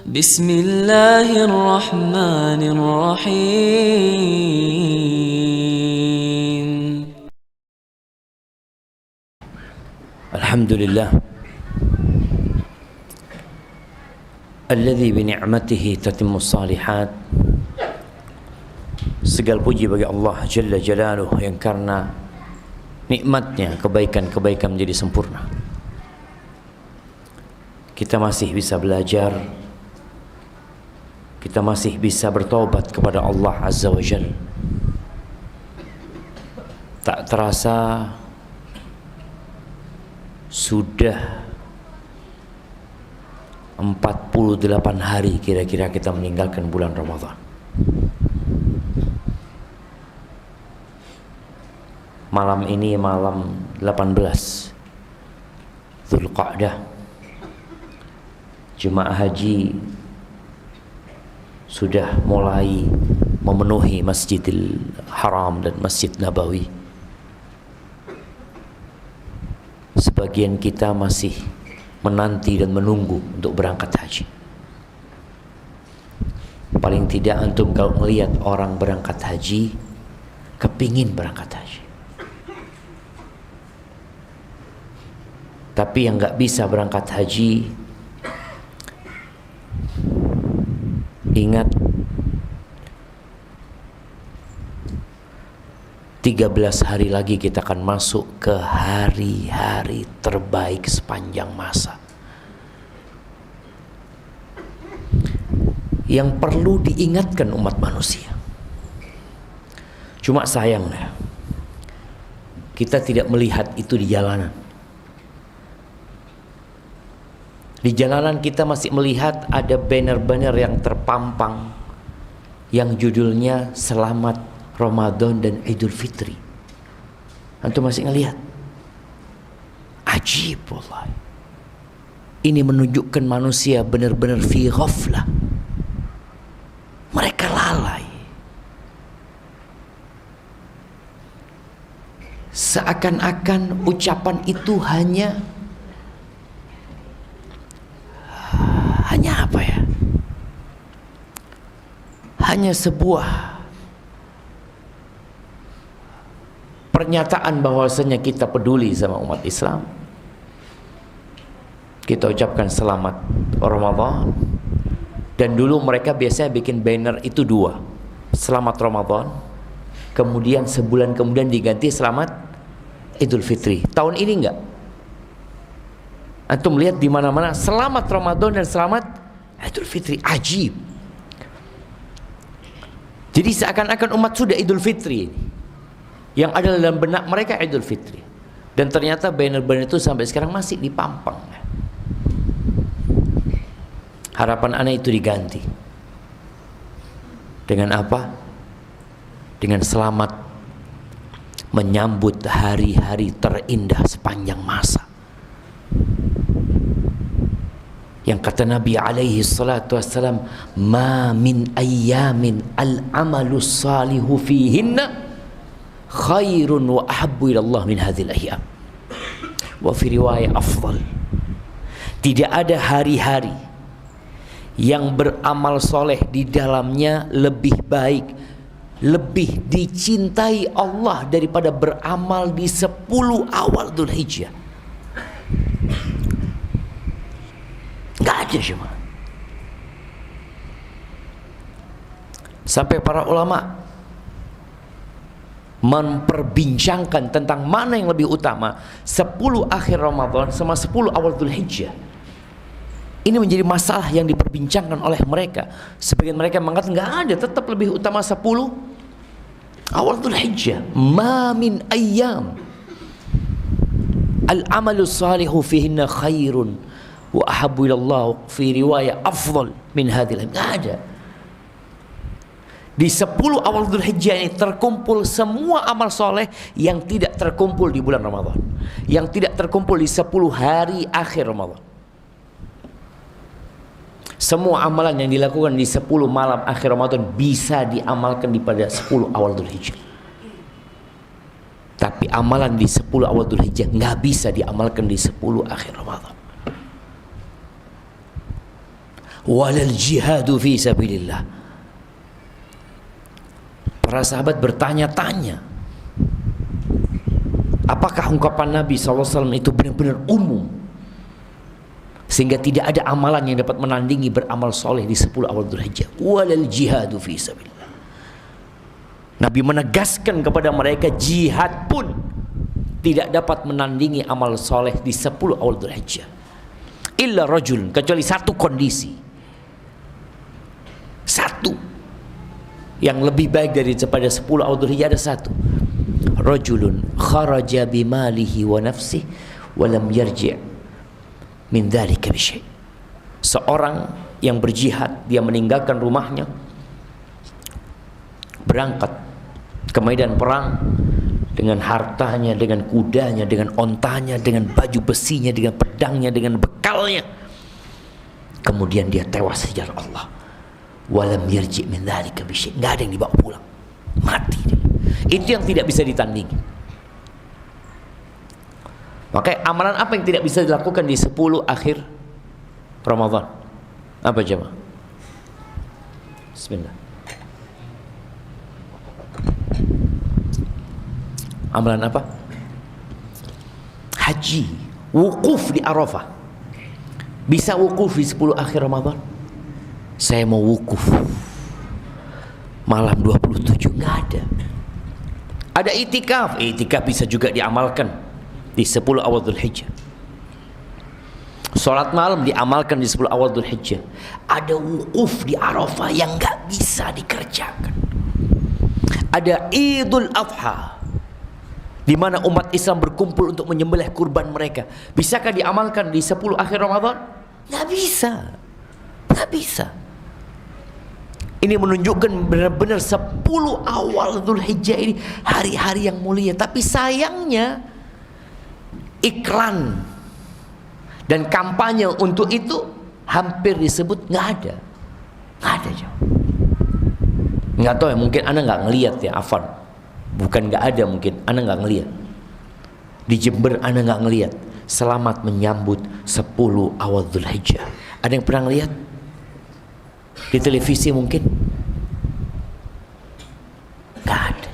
بسم الله الرحمن الرحيم. الحمد لله الذي بنعمته تتم الصالحات. Segala puji bagi Allah Jalla Jalaluh yang karena nikmatnya kebaikan-kebaikan menjadi sempurna. Kita masih bisa belajar, kita masih bisa bertaubat kepada Allah Azza wa Jalla. Tak terasa sudah 48 hari kira-kira kita meninggalkan bulan Ramadan. Malam ini malam 18 Dzulqa'dah. Jemaah haji sudah mulai memenuhi Masjidil Haram dan Masjid Nabawi. Sebagian kita masih menanti dan menunggu untuk berangkat haji. Paling tidak antum kalau melihat orang berangkat haji, kepingin berangkat haji. Tapi yang gak bisa berangkat haji, ingat 13 hari lagi kita akan masuk ke hari-hari terbaik sepanjang masa. Yang perlu diingatkan umat manusia. Cuma sayangnya kita tidak melihat itu di jalanan. Di jalanan kita masih melihat ada banner-banner yang terpampang yang judulnya Selamat Ramadan dan Idul Fitri. Antum masih ngelihat? Ajib wallahi. Ini menunjukkan manusia benar-benar fi ghaflah. Mereka lalai. Seakan-akan ucapan itu hanya apa ya? Hanya sebuah pernyataan bahwasanya kita peduli sama umat Islam. Kita ucapkan selamat Ramadan. Dan dulu mereka biasanya bikin banner itu dua, selamat Ramadan, kemudian sebulan kemudian diganti selamat Idul Fitri. Tahun ini enggak. Antum lihat di mana-mana selamat Ramadan dan selamat Idul Fitri. Ajib. Jadi seakan-akan umat sudah Idul Fitri. Yang ada dalam benak mereka Idul Fitri. Dan ternyata banner-banner itu sampai sekarang masih dipampang. Harapan anak itu diganti. Dengan apa? Dengan selamat menyambut hari-hari terindah sepanjang masa. Yang kata Nabi alaihi salatu wassalam, ma min ayyamin al-amalu salihu fihinna khairun wa ahabbu ilallah min hadhil ayyam. Wa fi riwayah afdal. Tidak ada hari-hari yang beramal soleh di dalamnya lebih baik, lebih dicintai Allah daripada beramal di 10 awal Dzulhijjah. Gak ada cuma. Sampai para ulama memperbincangkan tentang mana yang lebih utama, 10 akhir Ramadan sama 10 awal Dzulhijjah. Ini menjadi masalah yang diperbincangkan oleh mereka. Sebagian mereka mengatakan nggak ada, tetap lebih utama 10 awal Dzulhijjah. Ma min ayyam al-amalu salihu fihinna khairun wa ahabbu ilallah fi riwayah afdal min hadhil. Nggak ada. Di 10 awal Dzulhijjah ini terkumpul semua amal soleh yang tidak terkumpul di bulan Ramadan, yang tidak terkumpul di 10 hari akhir Ramadan. Semua amalan yang dilakukan di 10 malam akhir Ramadan bisa diamalkan di pada 10 awal Dzulhijjah. Tapi amalan di 10 awal Dzulhijjah nggak bisa diamalkan di 10 akhir Ramadan. walal jihadu fi sabilillah. Para sahabat bertanya-tanya, apakah ungkapan Nabi SAW itu benar-benar umum sehingga tidak ada amalan yang dapat menandingi beramal soleh di 10 awal Dzulhijjah? Walal jihadu fi sabilillah. Nabi menegaskan kepada mereka, jihad pun tidak dapat menandingi amal soleh di 10 awal Dzulhijjah. Illa rajul, kecuali satu kondisi. Satu yang lebih baik daripada 10 awal Dzulhijjah, ada satu. Rajulun kharaja bimalihi wa nafsihi wa lam yarji' min dzalika bi syai'. Seorang yang berjihad, dia meninggalkan rumahnya, berangkat ke medan perang dengan hartanya, dengan kudanya, dengan ontanya, dengan baju besinya, dengan pedangnya, dengan bekalnya. Kemudian dia tewas di jalan Allah. Walam yarji' min dzalika bi syai'. Enggak ada yang dibawa pulang. Mati dia. Itu yang tidak bisa ditandingi. Maka amalan apa yang tidak bisa dilakukan di 10 akhir Ramadan? Apa jemaah? Bismillah. Amalan apa? Haji, wukuf di Arafah. Bisa wukuf di 10 akhir Ramadan? Saya mau wukuf malam 27, nggak ada. Ada itikaf, itikaf bisa juga diamalkan di 10 awal Dzulhijjah. Salat malam diamalkan di 10 awal Dzulhijjah. Ada wukuf di Arafah yang nggak bisa dikerjakan. Ada Idul Adha, di mana umat Islam berkumpul untuk menyembelih kurban mereka. Bisakah diamalkan di 10 akhir Ramadan? Nggak bisa. Nggak bisa. Ini menunjukkan benar-benar 10 awal Dzulhijjah ini hari-hari yang mulia. Tapi sayangnya iklan dan kampanye untuk itu hampir disebut nggak ada. Nggak ada, jauh. Nggak tahu ya, mungkin Anda nggak ngelihat ya, Afan. Bukan nggak ada, mungkin Anda nggak ngelihat. Di Jember Anda nggak ngelihat. Selamat menyambut 10 awal Dzulhijjah. Ada yang pernah ngelihat? Di televisi mungkin? Nggak ada.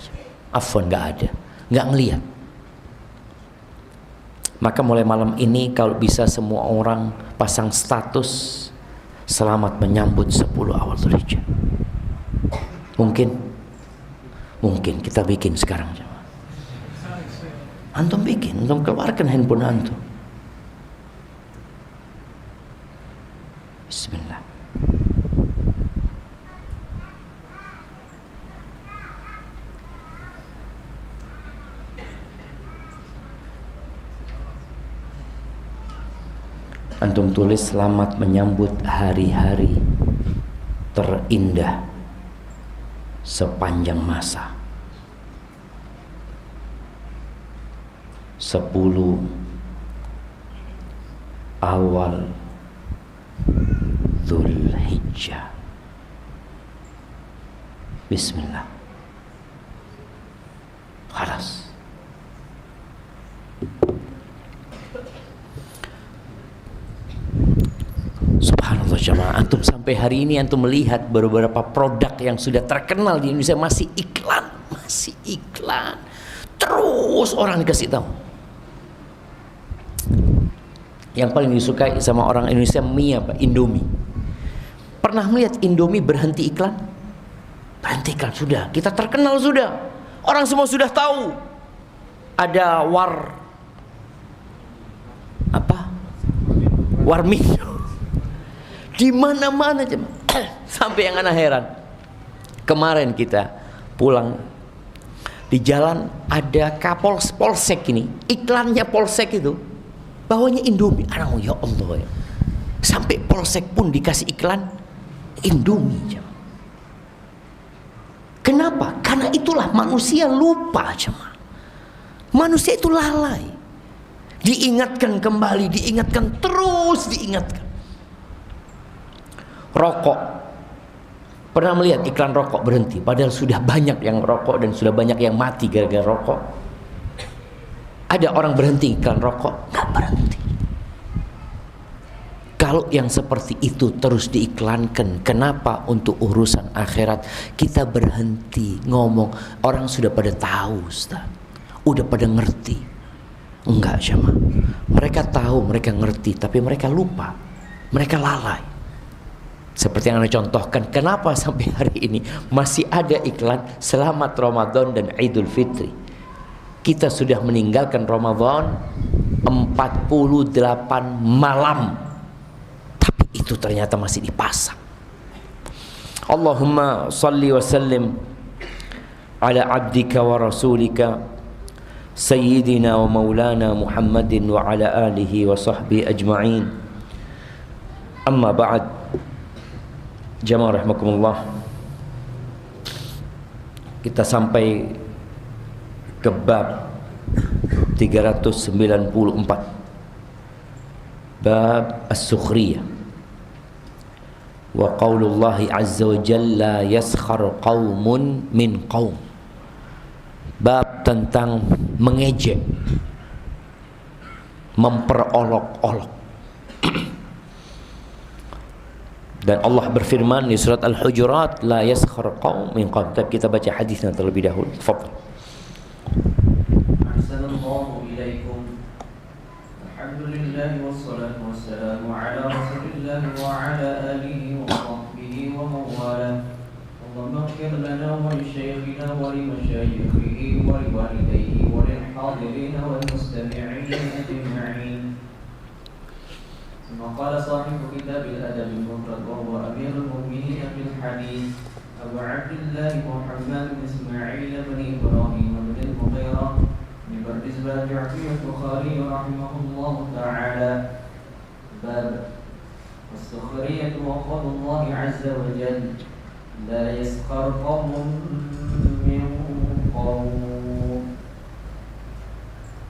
Afwan, nggak ada. Nggak ngelihat. Maka mulai malam ini kalau bisa semua orang pasang status selamat menyambut 10 awal Dzulhijjah. Mungkin? Mungkin kita bikin sekarang. Antum bikin, antum keluarkan handphone antum. Bismillah. Antum tulis selamat menyambut hari-hari terindah sepanjang masa. 10 awal Dzulhijjah. Bismillah. Khalas. Subhanallah jemaah, antum sampai hari ini antum melihat beberapa produk yang sudah terkenal di Indonesia masih iklan. Terus orang dikasih tahu. Yang paling disukai sama orang Indonesia mie apa? Indomie. Pernah melihat Indomie berhenti iklan? Berhenti iklan sudah. Kita terkenal sudah. Orang semua sudah tahu. Ada warmi. Di mana-mana sampai yang anak heran. Kemarin kita pulang di jalan ada polsek ini, iklannya polsek itu bawahnya Indomie. Anak, ya Allah ya. Sampai polsek pun dikasih iklan Indomie. Kenapa? Karena itulah manusia lupa, jemaah. Manusia itu lalai. Diingatkan kembali, diingatkan terus, diingatkan. Rokok, pernah melihat iklan rokok berhenti? Padahal sudah banyak yang rokok dan sudah banyak yang mati gara-gara rokok. Ada orang berhenti iklan rokok? Nggak berhenti. Kalau yang seperti itu terus diiklankan, kenapa untuk urusan akhirat kita berhenti ngomong? Orang sudah pada tahu, Ustaz. Udah pada ngerti. Enggak, jemaah. Mereka tahu, mereka ngerti, tapi mereka lupa. Mereka lalai. Seperti yang Anda contohkan, kenapa sampai hari ini masih ada iklan selamat Ramadan dan Idul Fitri? Kita sudah meninggalkan Ramadan 48 malam, tapi itu ternyata masih dipasang. Allahumma salli wa sallim ala abdika wa rasulika sayyidina wa maulana Muhammadin wa ala alihi wa sahbihi ajma'in. Amma ba'd. Jamaah rahimakumullah, kita sampai ke bab 394, bab as-sukhriyah wa qaulullahi azza wa jalla yaskhar qaumun min qaum. Bab tentang mengejek, memperolok-olok. Dan Allah berfirman di surat Al-Hujurat, la yaskhar qaum min qaum. Kita baca hadisnya terlebih dahulu. Tafadhal. Assalamualaikum ilaikum. Alhamdulillah wassalatu wassalamu ala Rasulillah wa ala alihi wa sahbihi wa mawala. Allahumma ighfir lana wa li shaykhina wa li mashayikhihi wa li walidayhi wa lil hadirin wal mustami'in ajma'in. ثم قال صاحب كتاب الأدب المفرد وهو أمير المؤمنين في الحديث أبو عبد الله محمد بن إسماعيل بن إبراهيم بن المغيرة بن بردزبة الجعفي البخاري رحمه الله تعالى. باب السخرية وقول الله عز وجل لا يسخر قوم من قوم.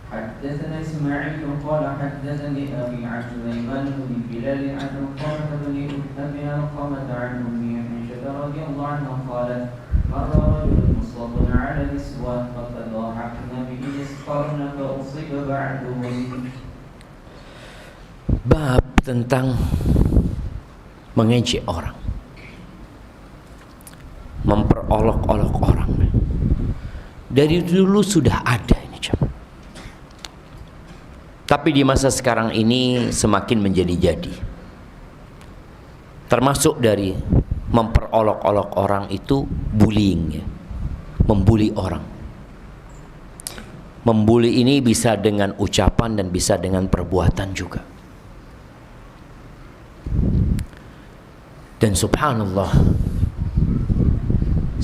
حدثنا إسماعيل قال حدثني أبي عن سليمان بن بلال عن علقمة بن أبي علقمة عن أمي عائشة رضي الله عنها قالت مر رجل مصاب على نسوة فتضاحكن به يسخرن فأصيب بعدهن. Bab tentang mengejek orang, memperolok-olok orang. Dari dulu sudah ada ini, jemaah. Tapi di masa sekarang ini semakin menjadi-jadi. Termasuk dari memperolok-olok orang itu bullying, ya. Membuli orang. Membuli ini bisa dengan ucapan dan bisa dengan perbuatan juga. Dan subhanallah,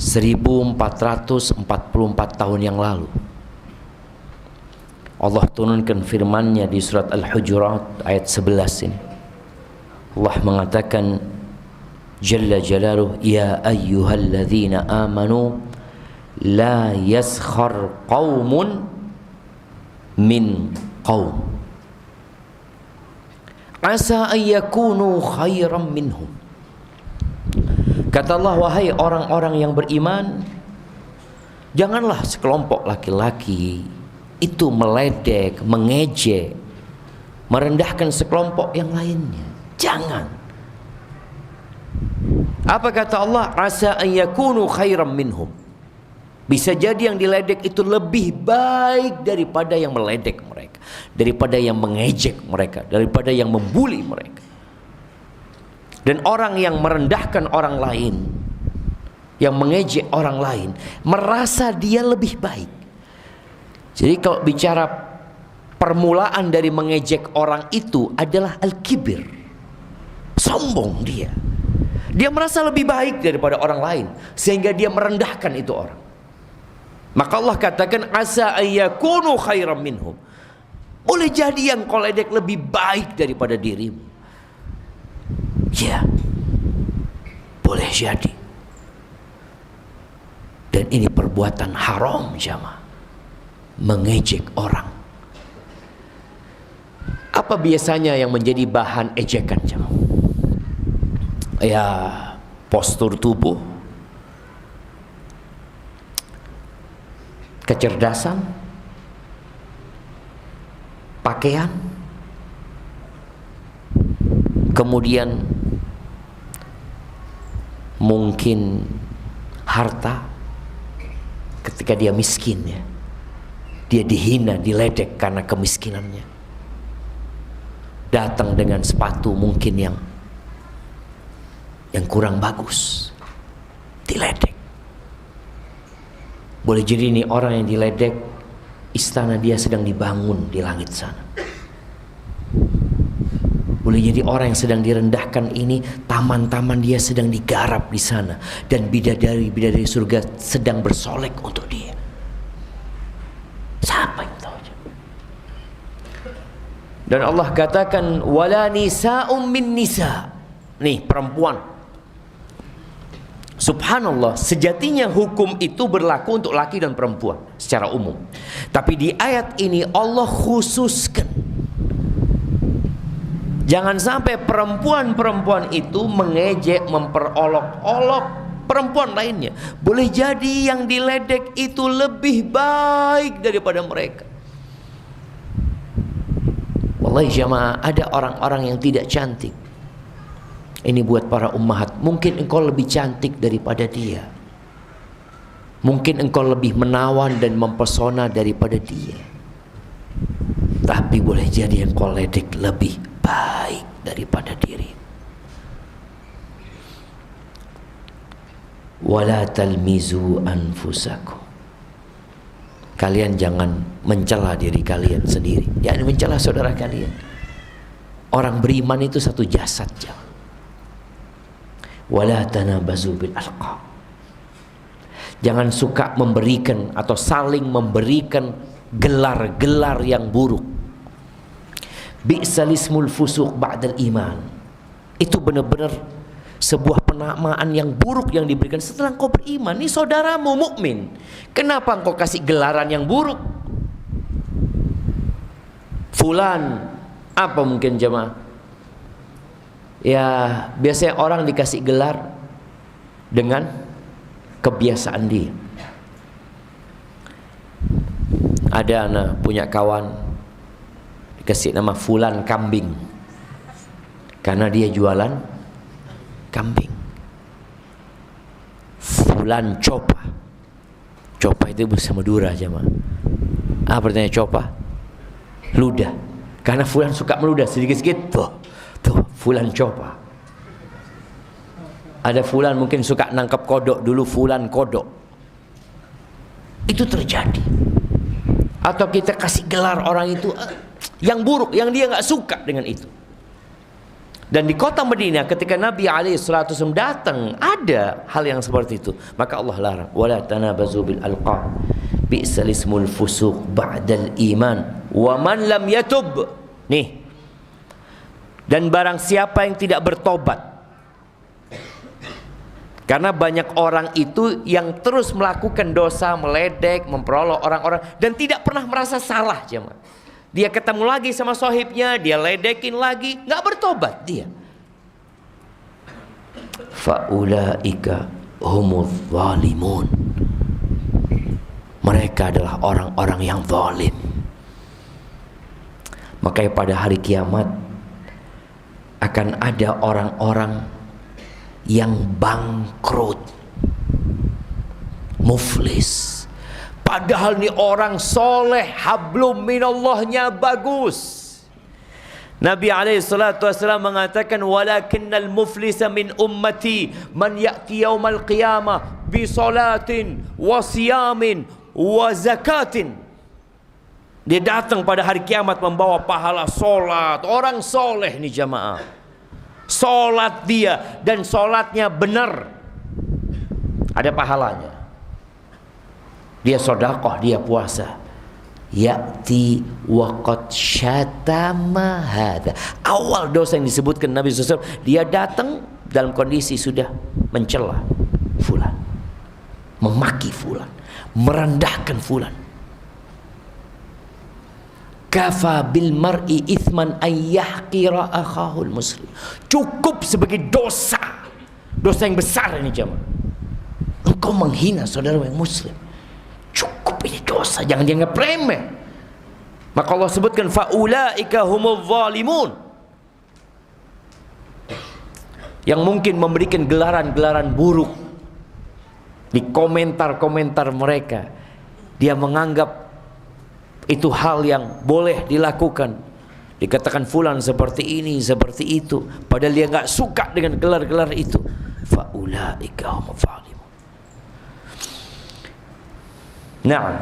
1444 tahun yang lalu Allah turunkan firman-Nya di surat Al-Hujurat ayat 11 ini. Allah mengatakan Jalla Jalaluhu, ya ayyuhalladzina amanu la yaskhar qaumun min qaum asa ayyakunu khairan minhum. Kata Allah, wahai orang-orang yang beriman, janganlah sekelompok laki-laki itu meledek, mengejek, merendahkan sekelompok yang lainnya. Jangan. Apa kata Allah? Asa an yakunu khairan minhum. Bisa jadi yang diledek itu lebih baik daripada yang meledek mereka, daripada yang mengejek mereka, daripada yang membuli mereka. Dan orang yang merendahkan orang lain, yang mengejek orang lain, merasa dia lebih baik. Jadi kalau bicara permulaan dari mengejek orang itu adalah al-kibir, sombong dia. Dia merasa lebih baik daripada orang lain, sehingga dia merendahkan itu orang. Maka Allah katakan asa ayyakunu khairan minhum. Boleh jadi yang kau ledek lebih baik daripada dirimu. Ya, boleh jadi. Dan ini perbuatan haram, jamaah. Mengejek orang. Apa biasanya yang menjadi bahan ejekan, jemaah? Ya, postur tubuh, kecerdasan, pakaian, kemudian mungkin harta, ketika dia miskin ya, dia dihina, diledek karena kemiskinannya. Datang dengan sepatu mungkin yang kurang bagus, diledek. Boleh jadi ini orang yang diledek, istana dia sedang dibangun di langit sana. Boleh jadi orang yang sedang direndahkan ini, taman-taman dia sedang digarap di sana, dan bidadari surga sedang bersolek untuk dia. Siapa yang tahu? Dan Allah katakan wala nisa'um min nisa'. Nih, perempuan. Subhanallah, sejatinya hukum itu berlaku untuk laki dan perempuan secara umum. Tapi di ayat ini Allah khususkan, jangan sampai perempuan-perempuan itu mengejek, memperolok-olok perempuan lainnya. Boleh jadi yang diledek itu lebih baik daripada mereka. Wallahi jamaah, ada orang-orang yang tidak cantik. Ini buat para ummahat, mungkin engkau lebih cantik daripada dia. Mungkin engkau lebih menawan dan mempesona daripada dia. Tapi boleh jadi engkau ledek lebih baik daripada diri. Wala talmizu anfusakum. Kalian jangan mencela diri kalian sendiri, jangan mencela saudara kalian. Orang beriman itu satu jasad, jangan. Wala tanabazu bil alqab. Jangan suka memberikan atau saling memberikan gelar-gelar yang buruk. Bi'sal ismul fusuq ba'dal iman. Itu benar-benar sebuah penamaan yang buruk yang diberikan setelah engkau beriman. Ini saudaramu mukmin, kenapa engkau kasih gelaran yang buruk? Fulan, apa mungkin jemaah? Ya, biasanya orang dikasih gelar dengan kebiasaan dia. Ada anak punya kawan dikasih nama Fulan Kambing, karena dia jualan kambing. Fulan Copa. Copa itu bahasa Madura jemaah. Apa artinya copa? Ludah. Karena Fulan suka meludah sedikit-sedikit. Tuh, Fulan Copa. Ada Fulan mungkin suka nangkap kodok, dulu Fulan Kodok. Itu terjadi. Atau kita kasih gelar orang itu yang buruk, yang dia nggak suka dengan itu. Dan di kota Madinah ketika Nabi SAW datang, ada hal yang seperti itu. Maka Allah larang, wala tanabazu bil alqab bi'sal ismul fusuq ba'dal iman wa man lam yatub. Nih, dan barang siapa yang tidak bertobat. Karena banyak orang itu yang terus melakukan dosa, meledek, memperolok orang-orang, dan tidak pernah merasa salah jemaah. Dia ketemu lagi sama sohibnya, dia ledekin lagi, nggak bertobat dia. Faulaika humuz zalimun. Mereka adalah orang-orang yang zalim. Makanya pada hari kiamat akan ada orang-orang yang bangkrut, muflis. Padahal nih orang soleh, hablum minallahnya bagus. Nabi SAW mengatakan, walakinnal muflisa min ummati man ya'ti yawmal qiyamah bi salatin wa siyamin wa zakatin. Dia datang pada hari kiamat membawa pahala solat. Orang soleh nih jamaah, solat dia, dan solatnya benar, ada pahalanya. Dia sedekah, dia puasa. Ya'ti waqad syatama hadza. Awal dosa yang disebutkan Nabi SAW, dia datang dalam kondisi sudah mencela fulan, memaki fulan, merendahkan fulan. Kafa bil mar'i ithman ayyahqira akhahul muslim. Cukup sebagai dosa, dosa yang besar ini jemaah, engkau menghina saudara yang muslim. Cukup, ini dosa, jangan dianggap remeh. Maka Allah sebutkan faulaika humuz zalimun. yang mungkin memberikan gelaran-gelaran buruk di komentar-komentar mereka. Dia menganggap itu hal yang boleh dilakukan. Dikatakan fulan seperti ini, seperti itu, padahal dia nggak suka dengan gelar-gelar itu. Faulaika humuz zalimun. Na'am,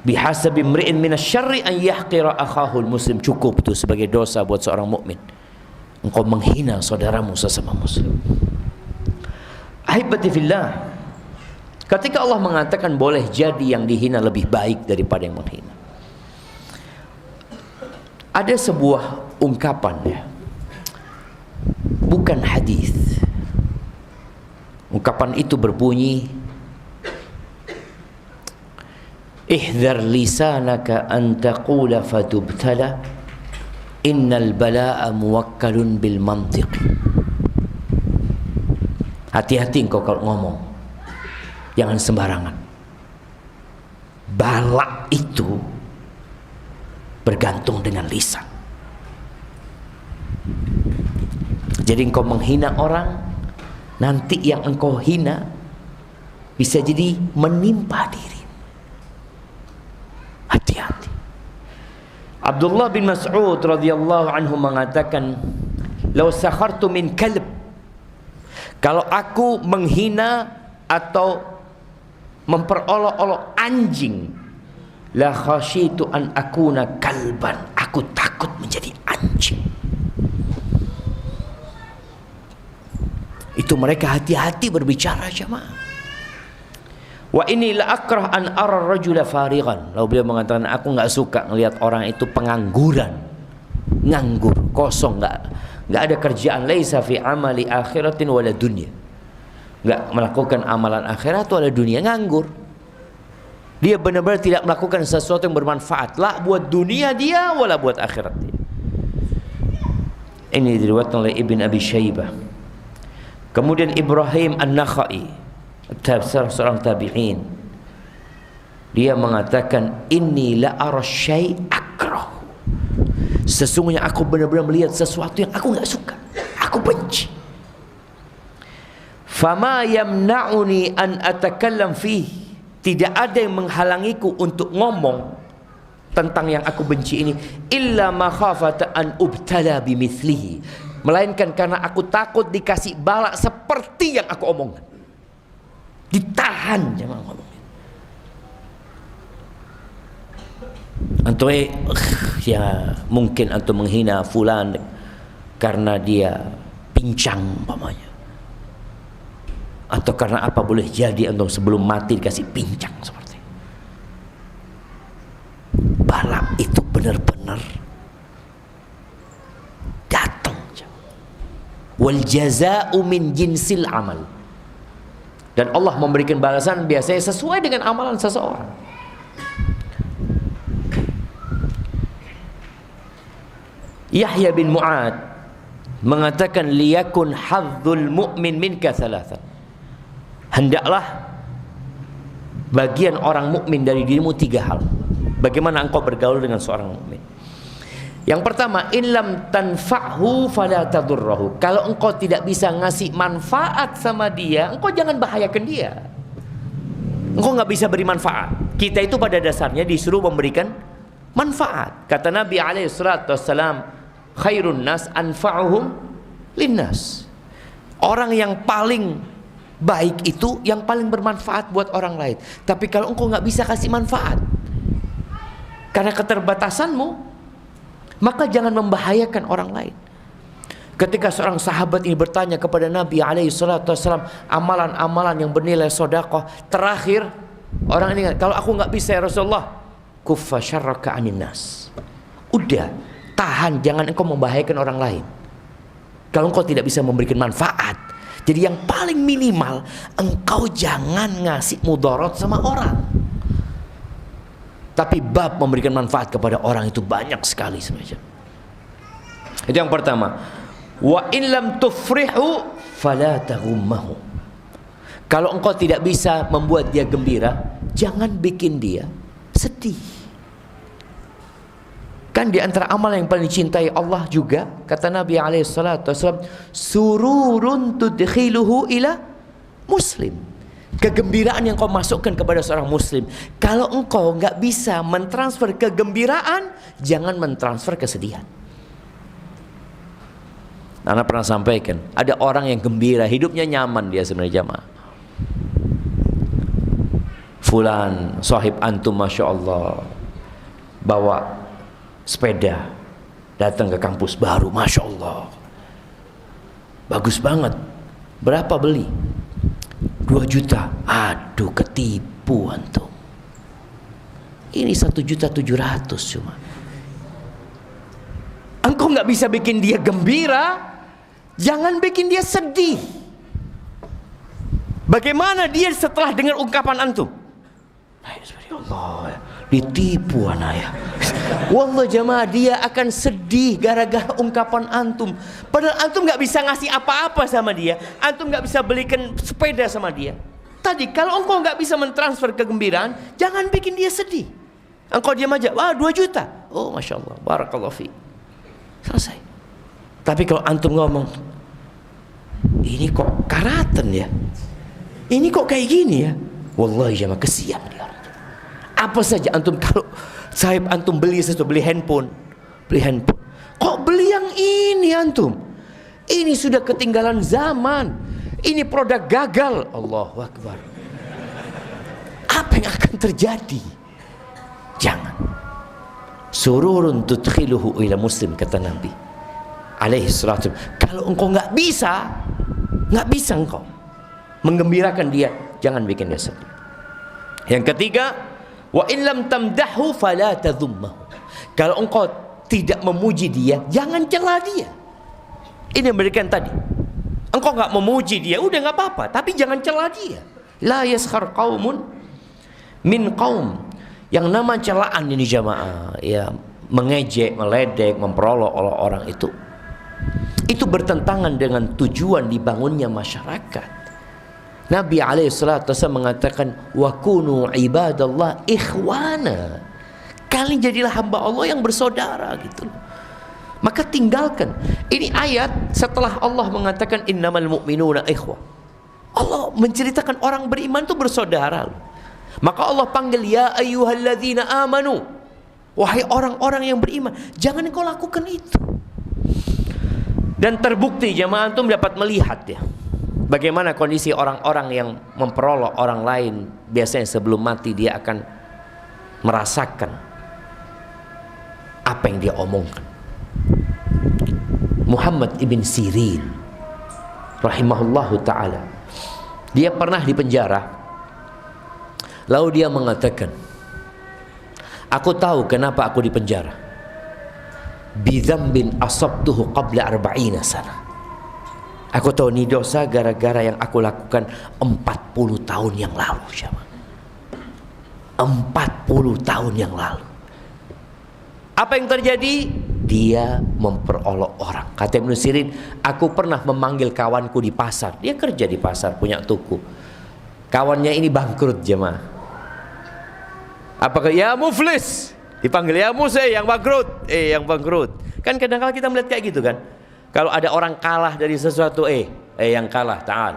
bihasabi imri'in minasyarri an yahqira akhahul muslim. Cukup itu sebagai dosa buat seorang mukmin. Engkau menghina saudaramu sesama muslim. Ahibati fillah, ketika Allah mengatakan boleh jadi yang dihina lebih baik daripada yang menghina, ada sebuah ungkapan ya, bukan hadis. Ungkapan itu berbunyi, ihdhar lisanaka an taqula fatubtala innal balaa muwakkalun bil mantiq. Hati-hati engkau kalau ngomong, jangan sembarangan. Bala itu bergantung dengan lisan. Jadi engkau menghina orang, nanti yang engkau hina bisa jadi menimpa diri. Hati-hati. Abdullah bin Mas'ud radhiyallahu anhu mengatakan, "Law sakhartu min kalb." Kalau aku menghina atau memperolok-olok anjing, la khasyitu an akuna kalban. Aku takut menjadi anjing. Itu mereka hati-hati berbicara, jemaah. Wa inni la akrah an ara rajula farighan. Lalu beliau mengatakan, aku nggak suka melihat orang itu pengangguran, nganggur, kosong, nggak ada kerjaan. Laisa fi amali akhiratin wala dunya. Nggak melakukan amalan akhirat wala dunia, nganggur. Dia benar-benar tidak melakukan sesuatu yang bermanfaat, la buat dunia dia wala buat akhirat dia. Ini diriwayatkan oleh Ibn Abi Syaibah. Kemudian Ibrahim An-Nakhai, seorang tabi'in, dia mengatakan, inni la ara syai' akrah. Sesungguhnya aku benar-benar melihat sesuatu yang aku nggak suka, aku benci. Fama yamna'uni an atakallam fihi. Tidak ada yang menghalangiku untuk ngomong tentang yang aku benci ini, illa makhafata an ubtala bimithlihi, melainkan karena aku takut dikasih bala seperti yang aku omongkan. Ditahan, jangan ngomong. Antum ya mungkin antum menghina fulan karena dia pincang umpamanya, atau karena apa, boleh jadi antum sebelum mati dikasih pincang seperti itu. Bala itu benar-benar datang. Wal jazaa'u min jinsil amal. Dan Allah memberikan balasan biasanya sesuai dengan amalan seseorang. Yahya bin Mu'ad mengatakan, liyakun hadzul mu'min minka thalathan. Hendaklah bagian orang mukmin dari dirimu 3 hal. Bagaimana engkau bergaul dengan seorang mukmin? Yang pertama, in lam tanfa'hu fala tadurrahu. Kalau engkau tidak bisa ngasih manfaat sama dia, engkau jangan bahayakan dia. Engkau nggak bisa beri manfaat. Kita itu pada dasarnya disuruh memberikan manfaat. Kata Nabi alaihissalam, khairun nas anfa'uhum linnas. Orang yang paling baik itu yang paling bermanfaat buat orang lain. Tapi kalau engkau nggak bisa kasih manfaat karena keterbatasanmu, maka jangan membahayakan orang lain. Ketika seorang sahabat ini bertanya kepada Nabi alaihissalam amalan-amalan yang bernilai sedekah, terakhir orang ini, kalau aku nggak bisa ya Rasulullah, kuffa syarraka anin nas. Udah, tahan, jangan engkau membahayakan orang lain. Kalau engkau tidak bisa memberikan manfaat, jadi yang paling minimal engkau jangan ngasih mudarat sama orang. Tapi bab memberikan manfaat kepada orang itu banyak sekali sebenarnya. Itu yang pertama. Wa in lam tufrihu fala taghummahu. Kalau engkau tidak bisa membuat dia gembira, jangan bikin dia sedih. Kan di antara amal yang paling dicintai Allah juga, kata Nabi SAW, sururun tudkhiluhu ila muslim. Kegembiraan yang kau masukkan kepada seorang muslim. Kalau engkau nggak bisa mentransfer kegembiraan, jangan mentransfer kesedihan. Anak pernah sampaikan, ada orang yang gembira, hidupnya nyaman dia sebenarnya jamaah. Fulan, sahib antum Masya Allah, bawa sepeda datang ke kampus baru, Masya Allah, bagus banget. Berapa beli? 2 juta. Aduh, ketipu antum. Ini 1.700.000 cuma. Engkau nggak bisa bikin dia gembira, jangan bikin dia sedih. Bagaimana dia setelah dengar ungkapan antum? Allah, ditipu anak ya. Wallah jamaah, dia akan sedih gara-gara ungkapan antum. Padahal antum nggak bisa ngasih apa-apa sama dia, antum nggak bisa belikan sepeda sama dia. Tadi kalau engkau nggak bisa mentransfer kegembiraan, jangan bikin dia sedih. Engkau diam aja, wah 2 juta, oh Masya Allah, barakallahu fi, selesai. Tapi kalau antum ngomong, ini kok karatan ya, ini kok kayak gini ya, wallahi jamaah kesian dia. Apa saja antum, kalau sahib antum beli sesuatu, beli handphone, kok beli yang ini antum? Ini sudah ketinggalan zaman, ini produk gagal. Allahu Akbar. Apa yang akan terjadi? Jangan. Sururun tudkhiluhu ila muslim, kata Nabi alaihi salatu. Kalau engkau nggak bisa engkau menggembirakan dia, jangan bikin dia sedih. Yang ketiga, wa in lam tamdahu fala tadhummahu. Kalau engkau tidak memuji dia, jangan cela dia. Ini yang berikan tadi. Engkau nggak memuji dia, udah nggak apa-apa, tapi jangan cela dia. La yaskhar qaumun min qaum. Yang nama celaan ini jamaah, ya, mengejek, meledek, memperolok-olok orang itu bertentangan dengan tujuan dibangunnya masyarakat. Nabi alaihissalatu mengatakan, wa kunu ibadallah ikhwana. Kalian jadilah hamba Allah yang bersaudara gitu. Maka tinggalkan. Ini ayat setelah Allah mengatakan innamal mu'minuna ikhwah. Allah menceritakan orang beriman itu bersaudara. Maka Allah panggil ya ayyuhalladzina amanu. Wahai orang-orang yang beriman, jangan kau lakukan itu. Dan terbukti jamaah antum dapat melihat ya, bagaimana kondisi orang-orang yang memperolok orang lain. Biasanya sebelum mati dia akan merasakan apa yang dia omongkan. Muhammad ibn Sirin rahimahullahu ta'ala, dia pernah di penjara. Lalu dia mengatakan, aku tahu kenapa aku di penjara. Bidzambin asabtuhu qabla 40 sana. Aku tahu ini dosa gara-gara yang aku lakukan 40 tahun yang lalu. 40 tahun yang lalu. Apa yang terjadi? Dia memperolok orang. Kata Ibnu Sirin, aku pernah memanggil kawanku di pasar. Dia kerja di pasar, punya toko. Kawannya ini bangkrut jemaah. Apakah ya muflis? Dipanggil ya musai, yang bangkrut. Yang bangkrut. Kan kadang-kadang kita melihat kayak gitu kan. Kalau ada orang kalah dari sesuatu, yang kalah, ta'al.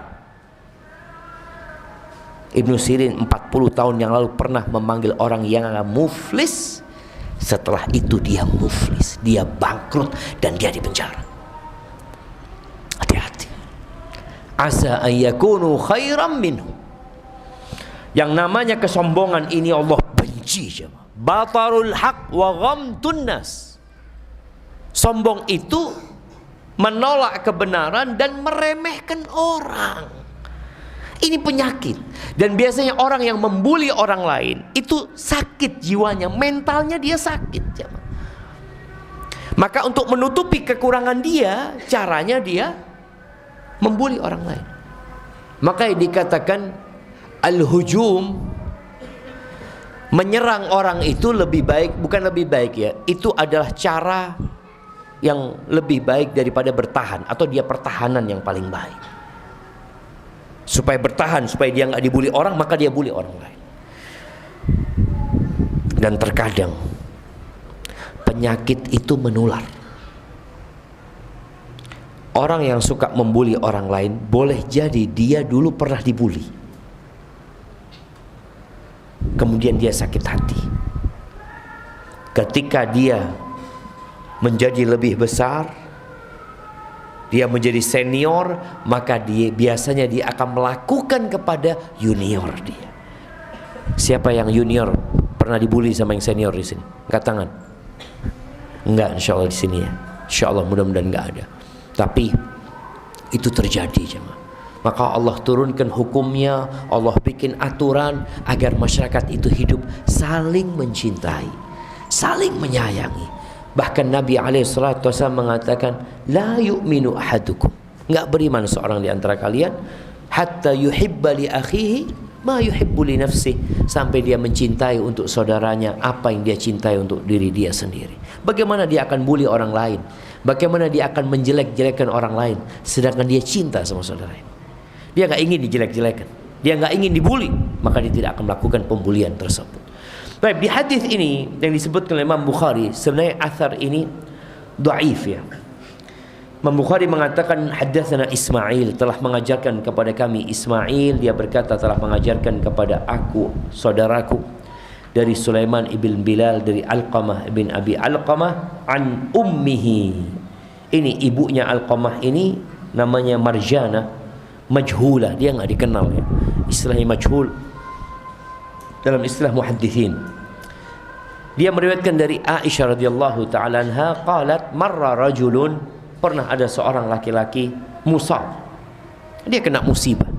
Ibnu Sirin 40 tahun yang lalu pernah memanggil orang yang muflis. Setelah itu dia muflis, dia bangkrut dan dia di penjara. Hati-hati. Asa an yakunu khairan minhu. Yang namanya kesombongan ini Allah benci. Batarul haq wa ghamtun nas. Sombong itu menolak kebenaran dan meremehkan orang. Ini penyakit. Dan biasanya orang yang membuli orang lain itu sakit jiwanya, mentalnya dia sakit. Maka untuk menutupi kekurangan dia, caranya dia membuli orang lain. Maka dikatakan al-hujum, menyerang orang itu lebih baik, bukan lebih baik ya, itu adalah cara yang lebih baik daripada bertahan, atau dia pertahanan yang paling baik. Supaya bertahan, supaya dia nggak dibully orang, maka dia bully orang lain. Dan terkadang penyakit itu menular. Orang yang suka membuli orang lain, boleh jadi dia dulu pernah dibuli, kemudian dia sakit hati. Ketika dia menjadi lebih besar, dia menjadi senior, maka biasanya dia akan melakukan kepada junior dia. Siapa yang junior pernah dibully sama yang senior di sini? Angkat tangan. Enggak, insya Allah di sini ya. Insya Allah mudah-mudahan enggak ada. Tapi itu terjadi jemaah. Maka Allah turunkan hukumnya, Allah bikin aturan agar masyarakat itu hidup saling mencintai, saling menyayangi. Bahkan Nabi SAW mengatakan, la yu'minu ahadukum, enggak beriman seorang di antara kalian, hatta yuhibba li akhihi ma yuhibbu li nafsi, sampai dia mencintai untuk saudaranya apa yang dia cintai untuk diri dia sendiri. Bagaimana dia akan bully orang lain? Bagaimana dia akan menjelek-jelekan orang lain sedangkan dia cinta sama saudaranya? Dia nggak ingin dijelek-jelekan, dia nggak ingin dibully, maka dia tidak akan melakukan pembulian tersebut. Baik, di hadis ini yang disebutkan oleh Imam Bukhari, sebenarnya athar ini dhaif ya. Imam Bukhari mengatakan haddatsana Ismail, telah mengajarkan kepada kami Ismail, dia berkata telah mengajarkan kepada aku saudaraku dari Sulaiman ibn Bilal dari Alqamah ibn Abi Alqamah an ummihi. Ini ibunya Alqamah ini namanya Marjana, majhulah, dia enggak dikenal ya. Istilahnya majhul dalam istilah muhadditsin. Dia meriwayatkan dari Aisyah radhiyallahu taala anha qalat marra rajulun, pernah ada seorang laki-laki musab, dia kena musibah,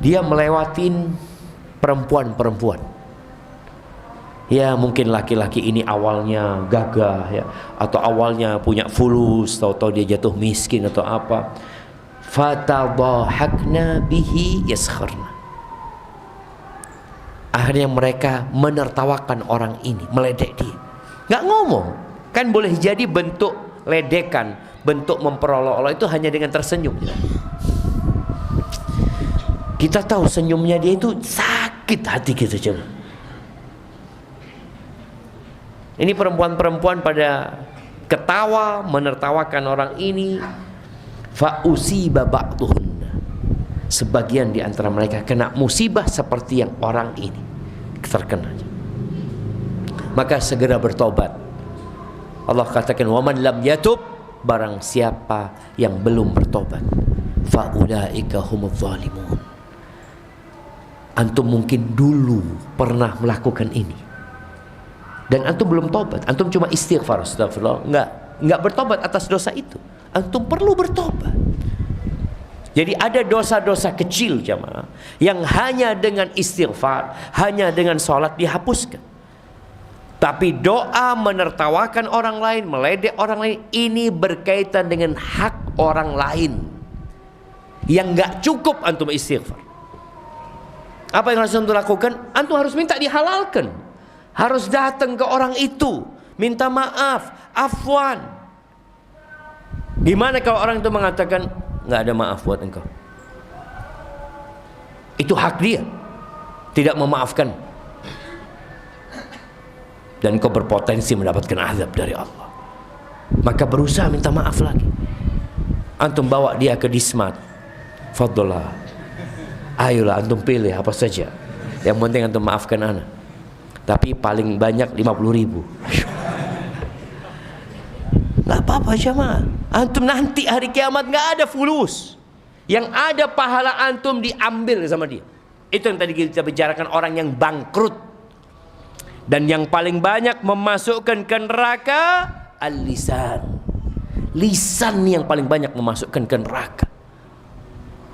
dia melewatin perempuan-perempuan. Ya mungkin laki-laki ini awalnya gagah ya, atau awalnya punya fulus, tahu-tahu dia jatuh miskin atau apa. Fatadhahakna bihi yaskharna, akhirnya mereka menertawakan orang ini, meledek dia. Nggak ngomong, kan boleh jadi bentuk ledekan, bentuk memperolok-olok itu hanya dengan tersenyum. Kita tahu senyumnya dia itu sakit hati kita coba. Ini perempuan-perempuan pada ketawa menertawakan orang ini. Fa usiba ba'dhunna, sebagian di antara mereka kena musibah seperti yang orang ini terkena. Maka segera bertobat. Allah katakan waman lam yatub, barang siapa yang belum bertobat, fa ulaika humudz zalimun. Antum mungkin dulu pernah melakukan ini dan antum belum tobat, antum cuma istighfar, astagfirullah, enggak bertobat atas dosa itu. Antum perlu bertobat. Jadi ada dosa-dosa kecil jemaah yang hanya dengan istighfar, hanya dengan sholat dihapuskan. Tapi doa menertawakan orang lain, meledek orang lain, ini berkaitan dengan hak orang lain yang enggak cukup antum istighfar. Apa yang harus antum lakukan? Antum harus minta dihalalkan, harus datang ke orang itu, minta maaf, afwan. Gimana kalau orang itu mengatakan nggak ada maaf buat engkau? Itu hak dia, tidak memaafkan, dan engkau berpotensi mendapatkan azab dari Allah. Maka berusaha minta maaf lagi. Antum bawa dia ke Dismat, fadlullah, ayolah antum pilih apa saja, yang penting antum maafkan ana, tapi paling banyak 50.000. Nggak apa-apa jemaah. Antum nanti hari kiamat nggak ada fulus, yang ada pahala antum diambil sama dia. Itu yang tadi kita bicarakan, orang yang bangkrut. Dan yang paling banyak memasukkan ke neraka al-lisan. Lisan yang paling banyak memasukkan ke neraka.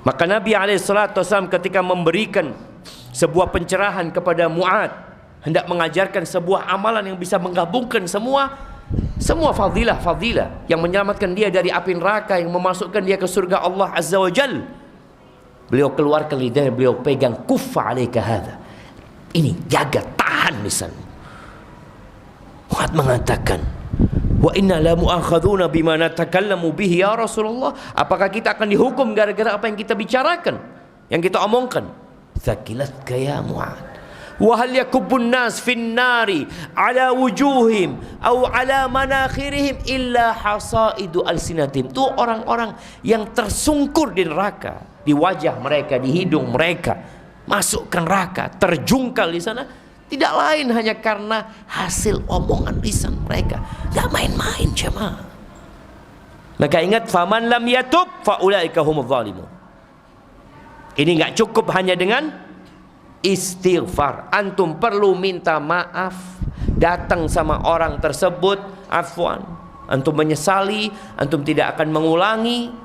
Maka Nabi SAW ketika memberikan sebuah pencerahan kepada Mu'ad, hendak mengajarkan sebuah amalan yang bisa menggabungkan semua fadilah yang menyelamatkan dia dari api neraka, yang memasukkan dia ke surga Allah Azza wa Jal. Beliau keluarkan lidah, beliau pegang, kuffa alaika hadha, ini jaga, tahan lisanmu. Mu'ad mengatakan, wa inna la mu'akhaduna bima natakallamu bihi ya Rasulullah, apakah kita akan dihukum gara-gara apa yang kita bicarakan, yang kita omongkan? Thaqilatka ya Mu'ad, wa hal yakubbun nas fin nari ala wujuhim au ala manakhirihim illa hasaidu alsinatim. Itu orang-orang yang tersungkur di neraka, di wajah mereka, di hidung mereka, masuk ke neraka, terjungkal di sana, tidak lain hanya karena hasil omongan lisan mereka. Gak main-main jemaah. Maka ingat, faman lam yatub fa ulaika humudz zalimun. Ini gak cukup hanya dengan istighfar. Antum perlu minta maaf, datang sama orang tersebut, afwan, antum menyesali, antum tidak akan mengulangi,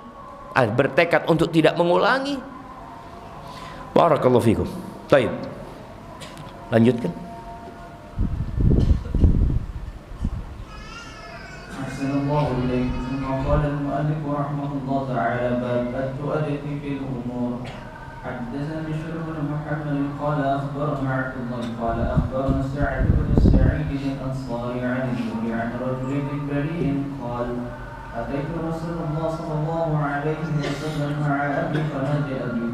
bertekad untuk tidak mengulangi. Barakallahu fikum. Baik, lanjutkan. Assalamualaikum warahmatullahi wabarakatuh. Qala al-mu'allif rahimahullah ta'ala bab at-tu'adati fil umur. حدثنا بشر بن محمد قال اخبرنا عبد الله قال اخبرنا سعد بن سعيد الانصاري عن الزهري عن رجل بريء قال اتيت رسول الله صلى الله عليه وسلم مع ابي فنادى ابي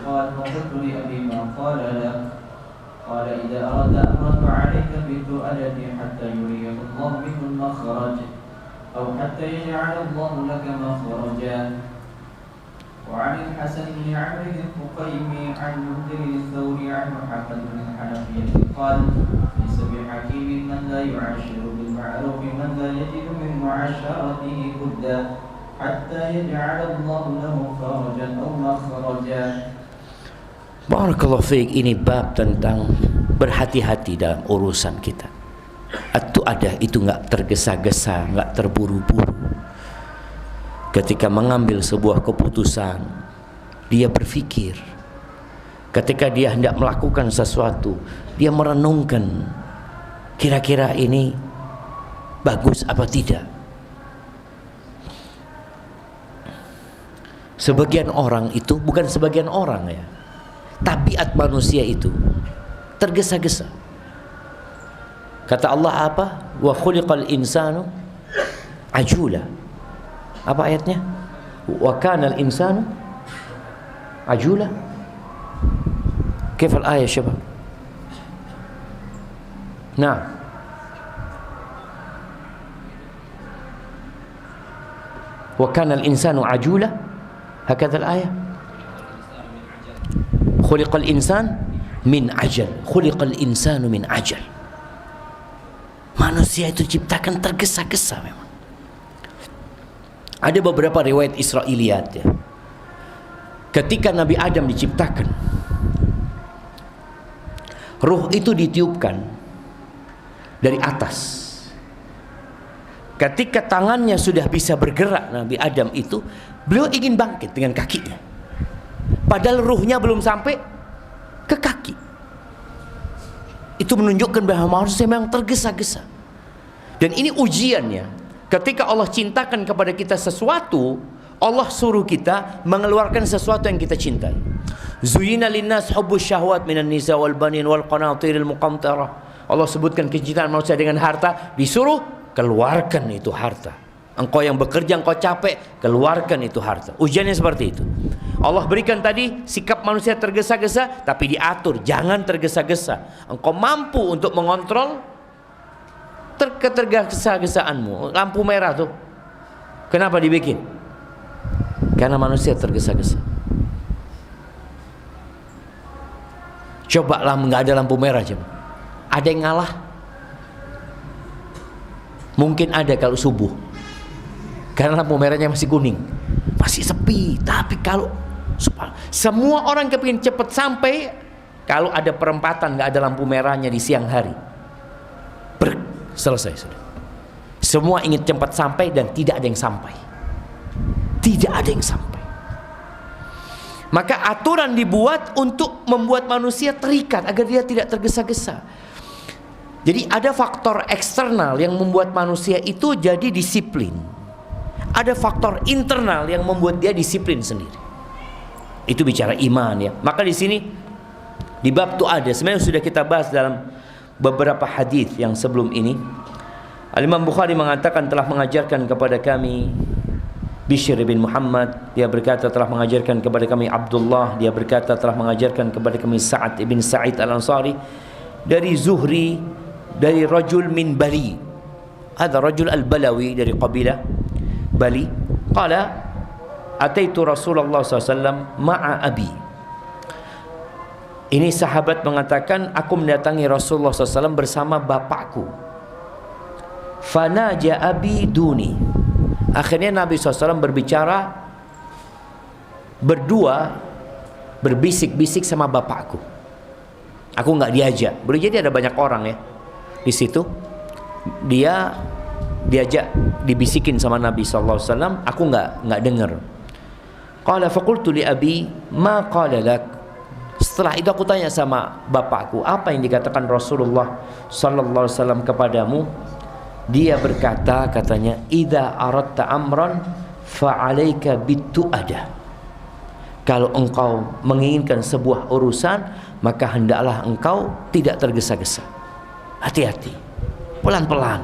قال فقلت لابي ما قال له قال اذا اراد امرك عليك بالتؤدة حتى يريك الله منه المخرج او حتى يجعل الله لك مخرجا. وعن الحسن بن عمرو الفقيمي عن مهدر الثوري عن محمد بن الحنفية قال ليس بحكيم من لا يعاشر بالمعروف من لا يجد من معاشرته بدا حتى يجعل الله له فرجا أو مخرجا. Barakallahu fiik. Ini bab tentang berhati-hati dalam urusan kita. At-tu'adah itu nggak tergesa-gesa, nggak terburu-buru. Ketika mengambil sebuah keputusan, dia berpikir. Ketika dia hendak melakukan sesuatu, dia merenungkan, kira-kira ini bagus apa tidak. Sebagian orang itu, bukan sebagian orang ya, tabiat manusia itu tergesa-gesa. Kata Allah apa? Wa khuliqal insanu ajula. Apa ayatnya? Wa kana al-insanu ajula. Kaifa al-ayah syabab? Nah, wa kana al-insanu ajula. Hakadha al-ayah. Khuliqal insan min ajal. Khuliqal insanu min ajal. Manusia itu diciptakan tergesa-gesa memang. Ada beberapa riwayat Israiliyat ya. Ketika Nabi Adam diciptakan, ruh itu ditiupkan dari atas. Ketika tangannya sudah bisa bergerak Nabi Adam itu, beliau ingin bangkit dengan kakinya. Padahal ruhnya belum sampai ke kaki. Itu menunjukkan bahwa manusia memang tergesa-gesa. Dan ini ujiannya. Ketika Allah cintakan kepada kita sesuatu, Allah suruh kita mengeluarkan sesuatu yang kita cintai. Zuyina linnas hubbus syahwat minan nisa wal banin wal qanatiril muqantarah. Allah sebutkan kecintaan manusia dengan harta, disuruh keluarkan itu harta. Engkau yang bekerja, engkau capek, keluarkan itu harta. Ujiannya seperti itu. Allah berikan tadi sikap manusia tergesa-gesa, tapi diatur, jangan tergesa-gesa. Engkau mampu untuk mengontrol ketergesa-gesaanmu. Lampu merah tuh, kenapa dibikin? Karena manusia tergesa-gesa. Coba lah nggak ada lampu merah coba. Ada yang ngalah? Mungkin ada kalau subuh, karena lampu merahnya masih kuning, masih sepi. Tapi kalau semua orang kepingin cepat sampai, kalau ada perempatan nggak ada lampu merahnya di siang hari, selesai sudah. Semua ingin cepat sampai dan tidak ada yang sampai. Tidak ada yang sampai. Maka aturan dibuat untuk membuat manusia terikat agar dia tidak tergesa-gesa. Jadi ada faktor eksternal yang membuat manusia itu jadi disiplin. Ada faktor internal yang membuat dia disiplin sendiri. Itu bicara iman ya. Maka di sini di bab itu ada. Sebenarnya sudah kita bahas dalam beberapa hadis yang sebelum ini. Al-Imam Bukhari mengatakan telah mengajarkan kepada kami Bishr bin Muhammad, dia berkata telah mengajarkan kepada kami Abdullah, dia berkata telah mengajarkan kepada kami Sa'ad bin Sa'id al-Ansari, dari Zuhri, dari rajul min Bali. Ada rajul al-Balawi dari kabilah Bali. Qala ataitu Rasulullah SAW ma'a abi. Ini sahabat mengatakan, aku mendatangi Rasulullah SAW bersama bapakku. Fanaja abi duni. Akhirnya Nabi SAW berbicara berdua, berbisik-bisik sama bapakku. Aku nggak diajak. Boleh jadi ada banyak orang ya di situ. Dia diajak, dibisikin sama Nabi SAW. Aku nggak dengar. Qala faqultu li abi ma qala lak. Setelah itu aku tanya sama bapakku, apa yang dikatakan Rasulullah sallallahu alaihi wasallam kepadamu? Dia berkata, katanya, idza aradta amran fa 'alaika bitu'ada. Kalau engkau menginginkan sebuah urusan, maka hendaklah engkau tidak tergesa-gesa. Hati-hati, pelan-pelan.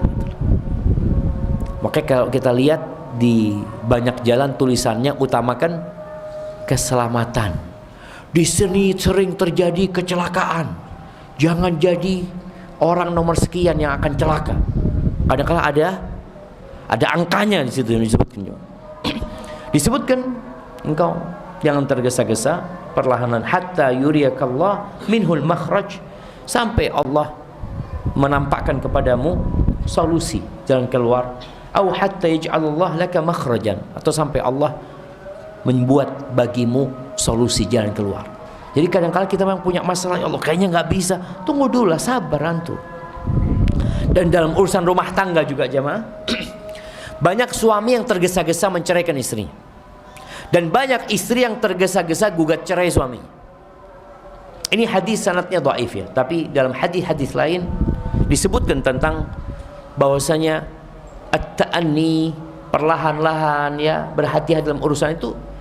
Makanya kalau kita lihat di banyak jalan tulisannya utamakan keselamatan. Di sini sering terjadi kecelakaan. Jangan jadi orang nomor sekian yang akan celaka. Kadang-kala ada angkanya di situ yang disebutkan juga. Disebutkan engkau jangan tergesa-gesa, perlahanan, hatta yuriyakallah minhul makhraj, sampai Allah menampakkan kepadamu solusi, jalan keluar. Au hatta yaj'alallah laka makhrajan, atau sampai Allah membuat bagimu solusi, jalan keluar. Jadi kadang-kala kita memang punya masalah, ya Allah kayaknya nggak bisa, tunggu dulu lah, sabar antum. Dan dalam urusan rumah tangga juga jemaah, banyak suami yang tergesa-gesa menceraikan istrinya, dan banyak istri yang tergesa-gesa gugat cerai suami. Ini hadis sanadnya dhaif ya, tapi dalam hadis-hadis lain disebutkan tentang bahwasanya at-ta'anni, perlahan-lahan ya, berhati-hati dalam urusan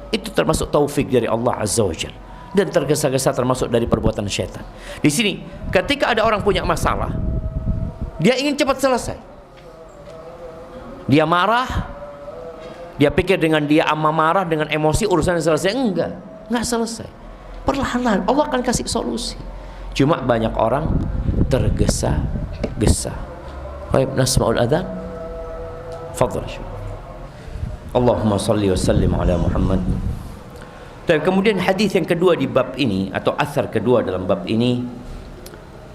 itu termasuk taufik dari Allah Azza wa Jalla, dan tergesa-gesa termasuk dari perbuatan syaitan. Di sini ketika ada orang punya masalah, dia ingin cepat selesai, dia marah, dia pikir dengan dia marah, dengan emosi urusan selesai. Enggak selesai. Perlahan-lahan Allah akan kasih solusi. Cuma banyak orang tergesa-gesa. Baik, nasma'ul adzan. Fadhal. Allahumma salli wa sallim ala Muhammad. Dan kemudian hadis yang kedua di bab ini, atau asar kedua dalam bab ini,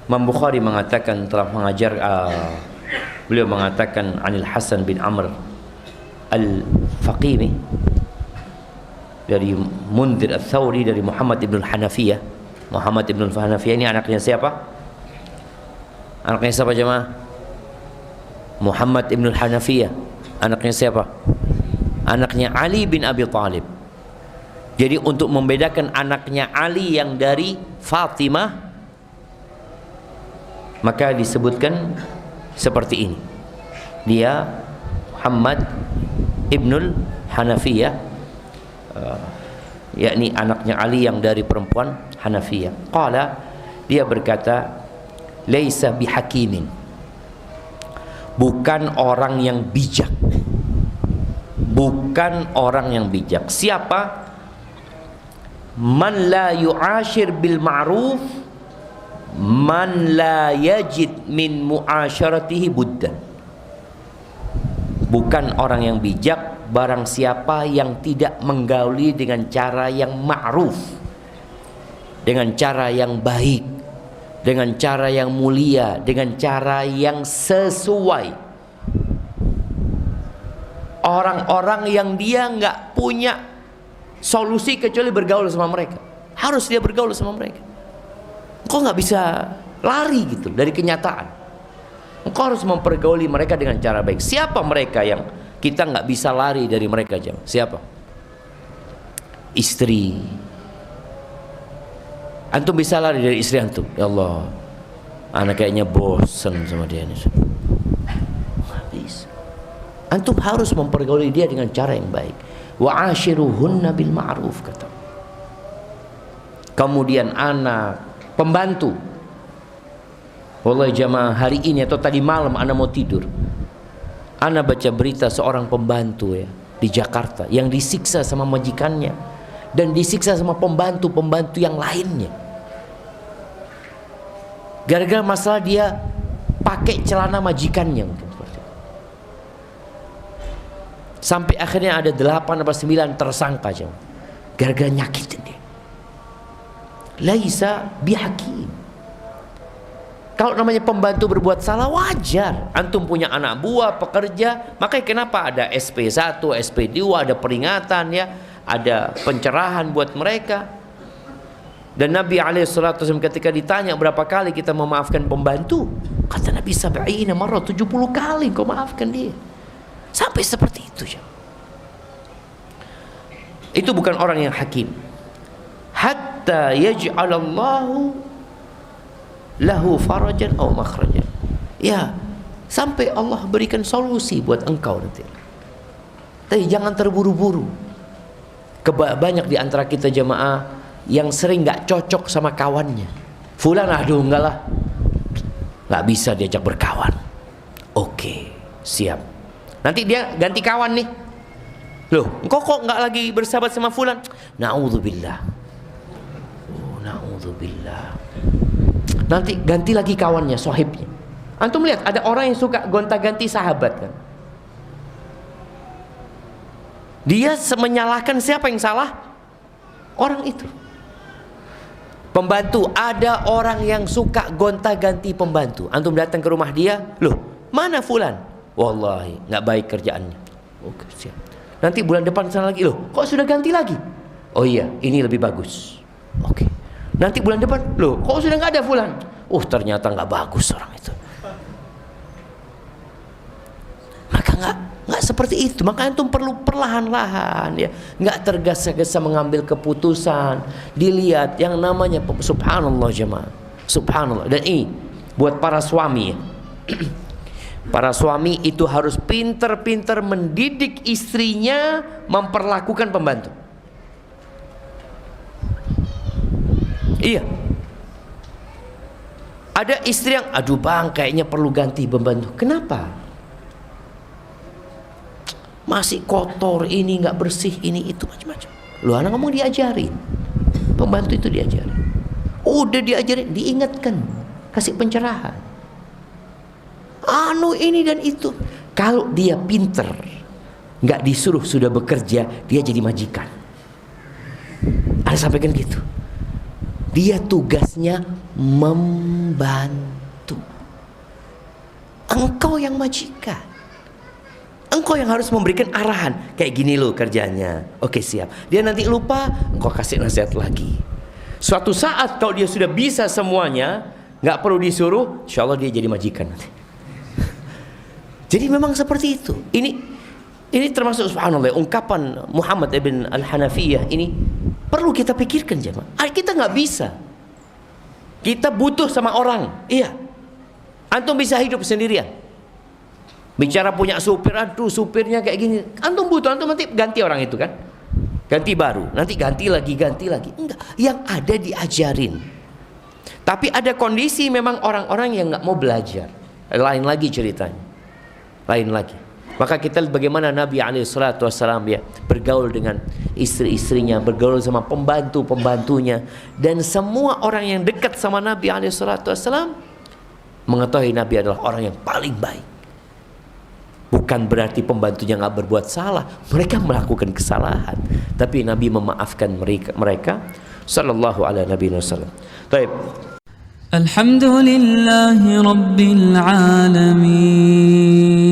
Imam Bukhari mengatakan, telah mengajar beliau mengatakan Anil Hasan bin Amr Al-Faqimi, dari Mundhir Al-Thawri, dari Muhammad ibn Hanafiyah. Muhammad ibn Hanafiyah ini anaknya siapa? Anaknya siapa jemaah? Muhammad ibn Hanafiyah anaknya siapa? Anaknya Ali bin Abi Thalib. Jadi untuk membedakan anaknya Ali yang dari Fatimah, maka disebutkan seperti ini. Dia Muhammad ibnul Hanafiyah, yakni anaknya Ali yang dari perempuan Hanafiyah. Qala, dia berkata, laisa bihakimin, bukan orang yang bijak, bukan orang yang bijak. Siapa? Man la yu'ashir bil ma'ruf, man la yajid min mu'asyaratihi buddan. Bukan orang yang bijak barang siapa yang tidak menggauli dengan cara yang ma'ruf, dengan cara yang baik, dengan cara yang mulia, dengan cara yang sesuai. Orang-orang yang dia nggak punya solusi kecuali bergaul sama mereka, harus dia bergaul sama mereka. Engkau nggak bisa lari gitu dari kenyataan. Engkau harus mempergauli mereka dengan cara baik. Siapa mereka yang kita nggak bisa lari dari mereka jam? Siapa? Istri. Antum bisa lari dari istri antum? Ya Allah, anak kayaknya bosan sama dia ini. Habis. Antum harus mempergauli dia dengan cara yang baik. Wa ashiruhunna bil ma'ruf, kata. Kemudian anak, pembantu. Wallahi jamaah, hari ini atau tadi malam ana mau tidur, ana baca berita seorang pembantu ya di Jakarta yang disiksa sama majikannya dan disiksa sama pembantu-pembantu yang lainnya. Gara-gara masalah dia pakai celana majikannya mungkin. Sampai akhirnya ada 8 atau 9 tersangka jemaah. Gara-gara nyakitin dia. Laisa bihakim. Kalau namanya pembantu berbuat salah wajar. Antum punya anak buah, pekerja, makanya kenapa ada SP1, SP2, ada peringatan ya, ada pencerahan buat mereka. Dan Nabi SAW ketika ditanya berapa kali kita memaafkan pembantu, kata Nabi sab'ina marrah, 70 kali kau maafkan dia. Sampai seperti itu ya. Itu bukan orang yang hakim. Hatta yaj'alallahu lahu farajan aw makhrajan. Ya, sampai Allah berikan solusi buat engkau nanti. Tapi jangan terburu-buru. Banyak di antara kita jemaah yang sering nggak cocok sama kawannya. Fulan, aduh enggak lah, nggak bisa diajak berkawan. Oke, siap. Nanti dia ganti kawan nih. Loh, engkau kok nggak lagi bersahabat sama fulan? Na'udzubillah. Oh, na'udzubillah. Nanti ganti lagi kawannya, sohibnya. Antum lihat ada orang yang suka gonta-ganti sahabat kan? Dia menyalahkan siapa yang salah? Orang itu. Pembantu, ada orang yang suka gonta-ganti pembantu. Antum datang ke rumah dia, loh, mana fulan? Wallahi, nggak baik kerjaannya. Oke, siap. Nanti bulan depan sana lagi, loh, kok sudah ganti lagi? Oh iya, ini lebih bagus. Oke. Nanti bulan depan, loh, kok sudah nggak ada fulan? Ternyata nggak bagus orang itu. Maka nggak seperti itu. Maka antum perlu perlahan-lahan ya, nggak tergesa-gesa mengambil keputusan. Dilihat yang namanya subhanallah jemaah, subhanallah. Dan ini buat para suami ya. Para suami itu harus pinter-pinter mendidik istrinya memperlakukan pembantu. Iya. Ada istri yang, aduh bang, kayaknya perlu ganti pembantu. Kenapa? Masih kotor, ini nggak bersih, ini itu macam-macam. Lu anak ngomong diajarin, pembantu itu diajarin. Udah diajarin, diingatkan, kasih pencerahan. Anu ini dan itu. Kalau dia pinter, nggak disuruh sudah bekerja, dia jadi majikan. Ada sampaikan gitu. Dia tugasnya membantu. Engkau yang majikan. Engkau yang harus memberikan arahan. Kayak gini loh kerjanya. Oke siap. Dia nanti lupa, engkau kasih nasihat lagi. Suatu saat kalau dia sudah bisa semuanya, nggak perlu disuruh, insya Allah dia jadi majikan nanti. Jadi memang seperti itu. Ini termasuk subhanallah ungkapan Muhammad ibn al-Hanafiyah ini perlu kita pikirkan jemaah. Kita nggak bisa. Kita butuh sama orang. Iya. Antum bisa hidup sendirian. Bicara punya supir, aduh supirnya kayak gini. Antum butuh, antum nanti ganti orang itu kan. Ganti baru, nanti ganti lagi. Enggak, yang ada diajarin. Tapi ada kondisi memang orang-orang yang nggak mau belajar. Lain lagi ceritanya. Lain lagi. Maka kita lihat bagaimana Nabi SAW ya bergaul dengan istri-istrinya, bergaul sama pembantu-pembantunya, dan semua orang yang dekat sama Nabi SAW mengetahui Nabi adalah orang yang paling baik. Bukan berarti pembantunya nggak berbuat salah, mereka melakukan kesalahan, tapi Nabi memaafkan mereka. Sallallahu alaihi wasallam. Baik. Alhamdulillahi rabbil alamin.